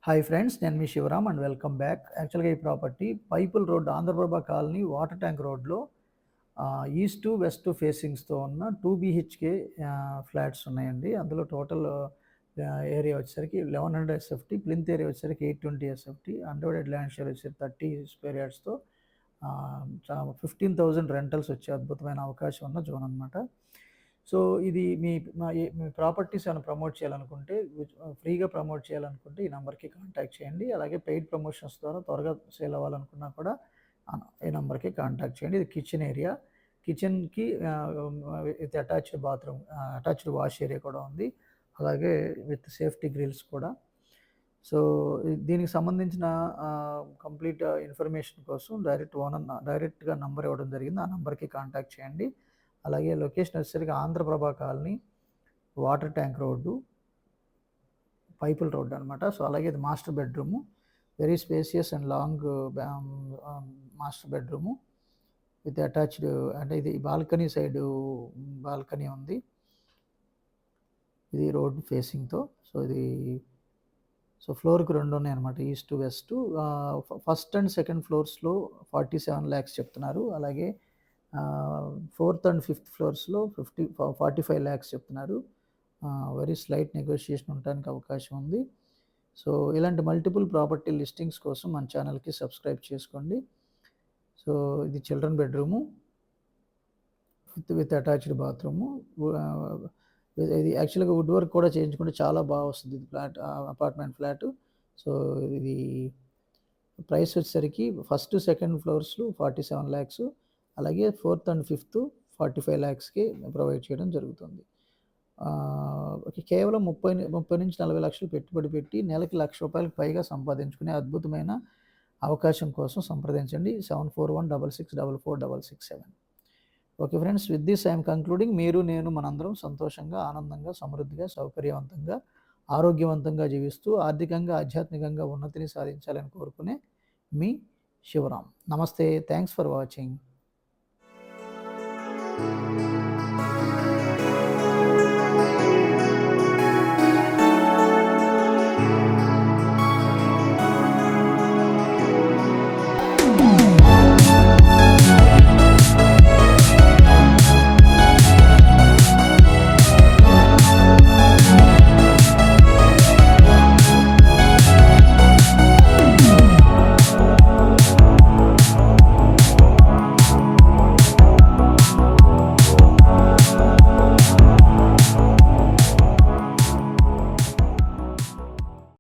Hi friends, నేను మీ Shivaram and welcome back. యాక్చువల్గా ఈ ప్రాపర్టీ పైపుల్ road, Andhraprabha colony, water tank రోడ్లో ఈస్ట్ వెస్ట్ ఫేసింగ్స్తో ఉన్న 2 BHK ఫ్లాట్స్ ఉన్నాయండి. అందులో టోటల్ ఏరియా వచ్చేసరికి 1100 SFT, ప్లింత్ ఏరియా వచ్చేసరికి 820 SFT, అన్డివైడెడ్ ల్యాండ్ షేర్ వచ్చేసరికి 30 స్క్వేర్ యార్డ్స్తో 15,000 రెంటల్స్ వచ్చే అద్భుతమైన అవకాశం ఉన్న జోన్ అనమాట. సో ఇది మీ ప్రాపర్టీస్ ఏమైనా ప్రమోట్ చేయాలనుకుంటే, ఫ్రీగా ప్రమోట్ చేయాలనుకుంటే ఈ నెంబర్కి కాంటాక్ట్ చేయండి. అలాగే పెయిడ్ ప్రమోషన్స్ ద్వారా త్వరగా సేల్ అవ్వాలనుకున్నా కూడా ఈ నెంబర్కి కాంటాక్ట్ చేయండి. ఇది కిచెన్ ఏరియా. కిచెన్కి with attached bathroom, attached wash area కూడా ఉంది. అలాగే విత్ సేఫ్టీ గ్రిల్స్ కూడా. సో దీనికి సంబంధించిన కంప్లీట్ ఇన్ఫర్మేషన్ కోసం డైరెక్ట్గా నంబర్ ఇవ్వడం జరిగింది. ఆ నెంబర్కి కాంటాక్ట్ చేయండి. అలాగే లొకేషన్ వచ్చేసరికి Andhraprabha colony, water tank road, పైపుల్ రోడ్డు అనమాట. సో అలాగే ఇది master bedroom, very spacious and long master bedroom with attached, అంటే ఇది బాల్కనీ సైడు బాల్కనీ ఉంది. ఇది రోడ్ ఫేసింగ్తో. సో ఫ్లోర్కి 2 ఉన్నాయి అనమాట, east west. First and second ఫ్లోర్స్లో 47 lakhs చెప్తున్నారు. అలాగే 4th and 5th ఫ్లోర్స్లో 45 lakhs చెప్తున్నారు. వెరీ స్లైట్ నెగోషియేషన్ ఉండడానికి అవకాశం ఉంది. సో ఇలాంటి మల్టిపుల్ ప్రాపర్టీ లిస్టింగ్స్ కోసం మన ఛానల్కి సబ్స్క్రైబ్ చేసుకోండి. సో ఇది children bedroom with attached bathroom. ఇది యాక్చువల్గా వుడ్ వర్క్ కూడా చేయించుకుంటే చాలా బాగా వస్తుంది ఇది అపార్ట్మెంట్ ఫ్లాట్. సో ఇది ప్రైస్ వచ్చేసరికి ఫస్ట్ సెకండ్ ఫ్లోర్స్లో 47 lakhs, అలాగే 4th and 5th 45 lakhsకి ప్రొవైడ్ చేయడం జరుగుతుంది. కేవలం 30 నుంచి 40 లక్షలు పెట్టుబడి పెట్టి నెలకి ₹1,00,000 పైగా సంపాదించుకునే అద్భుతమైన అవకాశం కోసం సంప్రదించండి 7416644667. Okay friends, with this I'm concluding. మీరు, నేను, మనందరం సంతోషంగా, ఆనందంగా, సమృద్ధిగా, సౌకర్యవంతంగా, ఆరోగ్యవంతంగా జీవిస్తూ ఆర్థికంగా, ఆధ్యాత్మికంగా ఉన్నతిని సాధించాలని కోరుకునే మీ శివరామ్. నమస్తే. Thanks for watching.